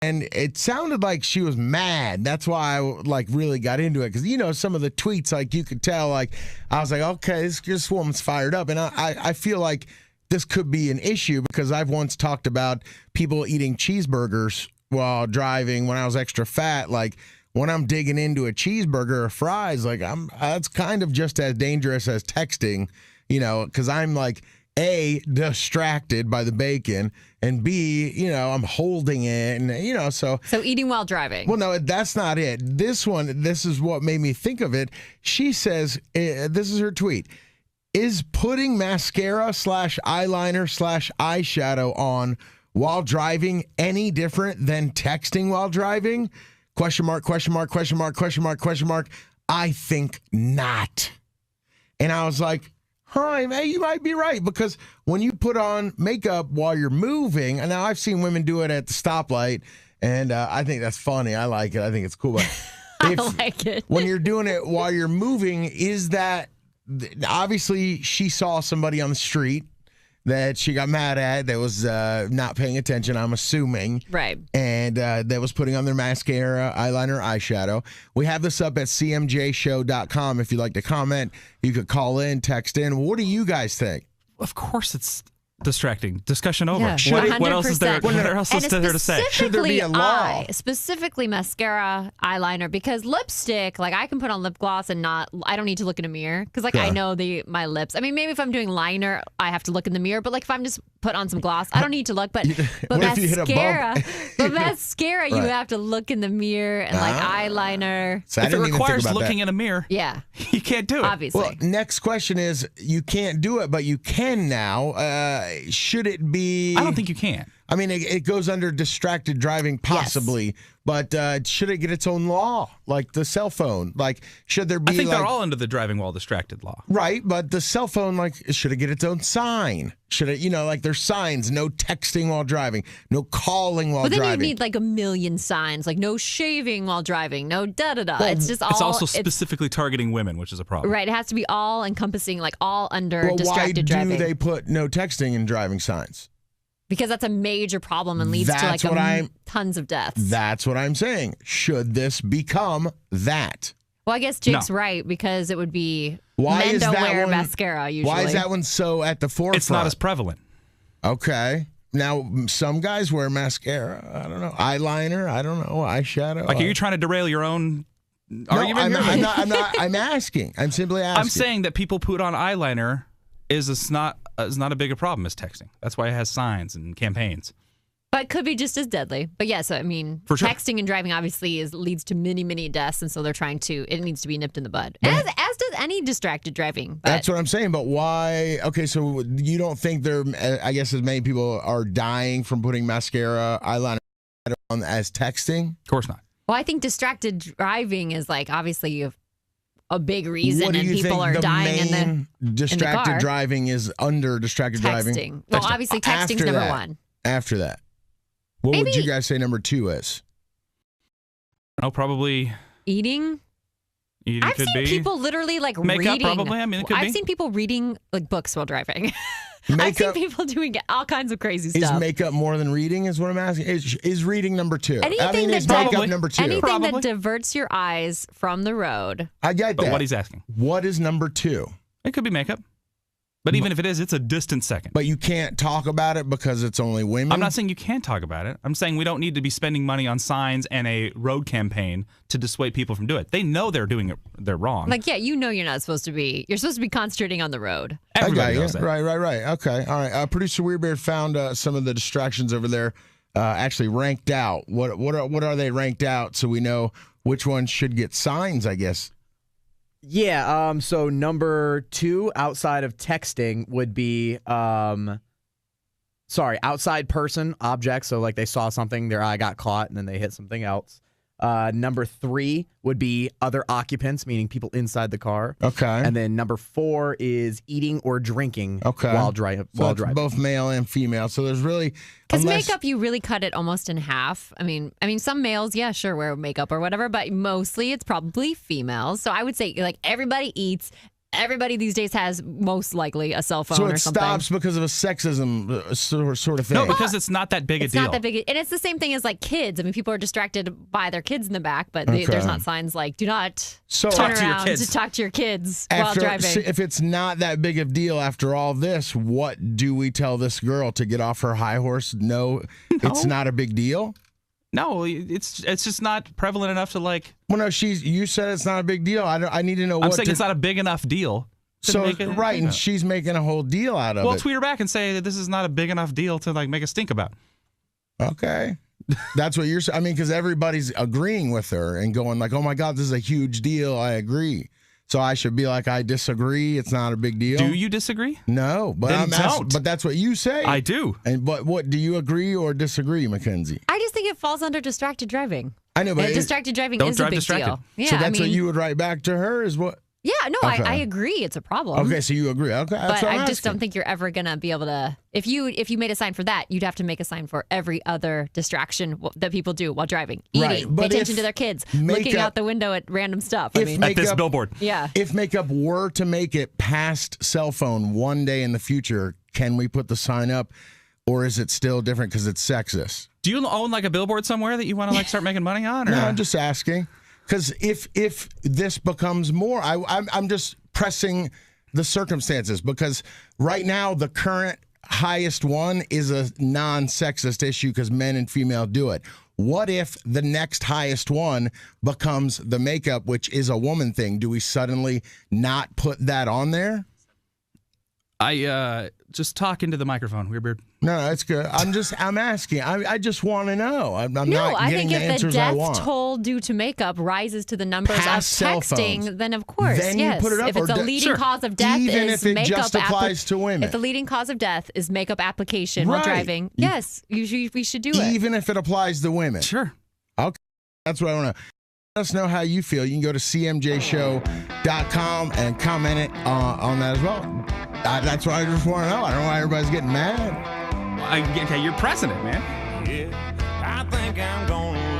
And it sounded like she was mad. That's why I really got into it. Because, some of the tweets, you could tell, I was like, okay, this woman's fired up. And I feel like this could be an issue because I've once talked about people eating cheeseburgers while driving when I was extra fat. When I'm digging into a cheeseburger or fries, that's kind of just as dangerous as texting, because I'm A, distracted by the bacon, and B, I'm holding it, and, so. So eating while driving. Well, no, that's not it. This is what made me think of it. She says, this is her tweet, is putting mascara / eyeliner / eyeshadow on while driving any different than texting while driving? Question mark, question mark, question mark, question mark, question mark. I think not. And I was like, you might be right, because when you put on makeup while you're moving, and now I've seen women do it at the stoplight, and I think that's funny. I like it. I think it's cool. But I like it. When you're doing it while you're moving, is that obviously she saw somebody on the street that she got mad at that was not paying attention, I'm assuming. Right. And that was putting on their mascara, eyeliner, eyeshadow. We have this up at cmjshow.com. If you'd like to comment, you could call in, text in. What do you guys think? Of course it's distracting. Discussion over. Yeah, what else is there? What else is there to say? Should there be a law? Specifically mascara, eyeliner, because lipstick, I can put on lip gloss and I don't need to look in a mirror because I know my lips. I mean, maybe if I'm doing liner, I have to look in the mirror, but if I'm just put on some gloss, I don't need to look. But mascara, you have to look in the mirror, and eyeliner. So if it requires looking in a mirror, you can't do it. Obviously. Well, next question is, you can't do it, but you can now. Should it be? I don't think you can. I mean, it goes under distracted driving, possibly, but should it get its own law, like the cell phone? Should there be? I think they're all under the driving while distracted law. Right, but the cell phone, should it get its own sign? Should it, there's signs, no texting while driving, no calling while driving. But then you need a million signs, no shaving while driving, no da-da-da. Well, it's just all. It's also specifically targeting women, which is a problem. Right, it has to be all encompassing, all under distracted driving. Why do they put no texting in driving signs? Because that's a major problem and leads to tons of deaths. That's what I'm saying. Should this become that? Well, I guess Jake's right, because it would be men don't wear mascara usually. Why is that one so at the forefront? It's not as prevalent. Okay. Now, some guys wear mascara. I don't know. Eyeliner. I don't know. Eyeshadow. Are you trying to derail your own argument here? I'm not. I'm asking. I'm simply asking. I'm saying that people put on eyeliner is not a bigger problem as texting. That's why it has signs and campaigns. But it could be just as deadly. But yes, I mean, for sure. Texting and driving obviously leads to many, many deaths, and so they're trying to. It needs to be nipped in the bud, as does any distracted driving. But that's what I'm saying. But why? Okay, so you don't think there? I guess as many people are dying from putting mascara, eyeliner on as texting? Of course not. Well, I think distracted driving is obviously a big reason, and people are dying in the distracted in the car. Driving is under distracted driving. Well, obviously texting's number one. After that, what would you guys say number 2 is? Oh, probably eating. I've seen people literally makeup, reading. Probably. I mean, it could be. I've seen people reading books while driving. Makeup, I've seen people doing all kinds of crazy stuff. Is makeup more than reading? Is what I'm asking. Is reading number 2? Is makeup number 2? Anything that diverts your eyes from the road. I get that. But what he's asking. What is number 2? It could be makeup. But even if it is, it's a distant second. But you can't talk about it because it's only women? I'm not saying you can't talk about it. I'm saying we don't need to be spending money on signs and a road campaign to dissuade people from doing it. They know they're doing it. They're wrong. You're not supposed to be. You're supposed to be concentrating on the road. Everybody knows that. Right. Okay. All right. Producer Weirbeard found some of the distractions over there actually ranked out. What are they ranked out so we know which ones should get signs, I guess? Yeah, so number 2 outside of texting would be, outside person, objects. So they saw something, their eye got caught, and then they hit something else. Number 3 would be other occupants, meaning people inside the car. Okay. And then number 4 is eating or drinking while driving. Both male and female. So there's really... Because makeup, you really cut it almost in half. I mean, some males, yeah, sure, wear makeup or whatever, but mostly it's probably females. So I would say, everybody eats, everybody these days has most likely a cell phone So or it something. stops because of a sexism sort of thing. No, because it's not that big a It's deal. not that big. And it's the same thing as like kids. I mean, people are distracted by their kids in the back, but Okay. there's not signs like, do not So- turn Talk to your around kids. to talk to your kids while driving. If it's not that big of a deal after all this, what do we tell this girl to get off her high horse? No, it's not a big deal. No, it's just not prevalent enough to like. Well, no, you said it's not a big deal. I need to know I'm what. saying it's not a big enough deal. to So make it- right, and she's making a whole deal out of Well, it. tweet her back and say that this is not a big enough deal to like make a stink about. Okay. That's what you're saying. I mean, because everybody's agreeing with her and going like, oh my God, this is a huge deal. I agree. So I should be like, I disagree. It's not a big deal. Do you disagree? No, but Then I'm asking, don't. but that's what you say. I do. And but what do you agree or disagree, Mackenzie? I just think it falls under distracted driving. I know, but And distracted driving Don't is a drive big distracted. deal. Yeah, so that's I mean, what you would write back to her is what? Yeah, no, Okay. I agree. It's a problem. Okay, so you agree. Okay, that's But what I'm I just asking. don't think you're ever gonna be able to. If you made a sign for that, you'd have to make a sign for every other distraction that people do while driving, eating, Right, pay but attention if to their kids, looking makeup- out the window at random stuff. I If mean, At this Makeup- billboard. yeah. If makeup were to make it past cell phone one day in the future, can we put the sign up, or is it still different because it's sexist? Do you own like a billboard somewhere that you want to like start making money on? Or? No, I'm just asking. Because if this becomes more, I'm just pressing the circumstances. Because right now the current highest one is a non-sexist issue because men and female do it. What if the next highest one becomes the makeup, which is a woman thing? Do we suddenly not put that on there? I just talk into the microphone, Weirbeard. No, it's good. I'm asking. I just want to know. I'm No, not I getting think the if the answers I death want. toll due to makeup rises to the numbers Past cell of texting, phones. then of course, Then you yes. put it up, if it's or a de- leading Sure. cause of death, Even is if it makeup just applies to women. If the leading cause of death is makeup application while Right. driving, yes, we should do it. Even if it applies to women. Sure. Okay. That's what I want to. Let us know how you feel. You can go to cmjshow.com and comment it on that as well. That's what I just want to know. I don't know why everybody's getting mad. Okay, you're pressing it, man. Yeah, I think I'm gonna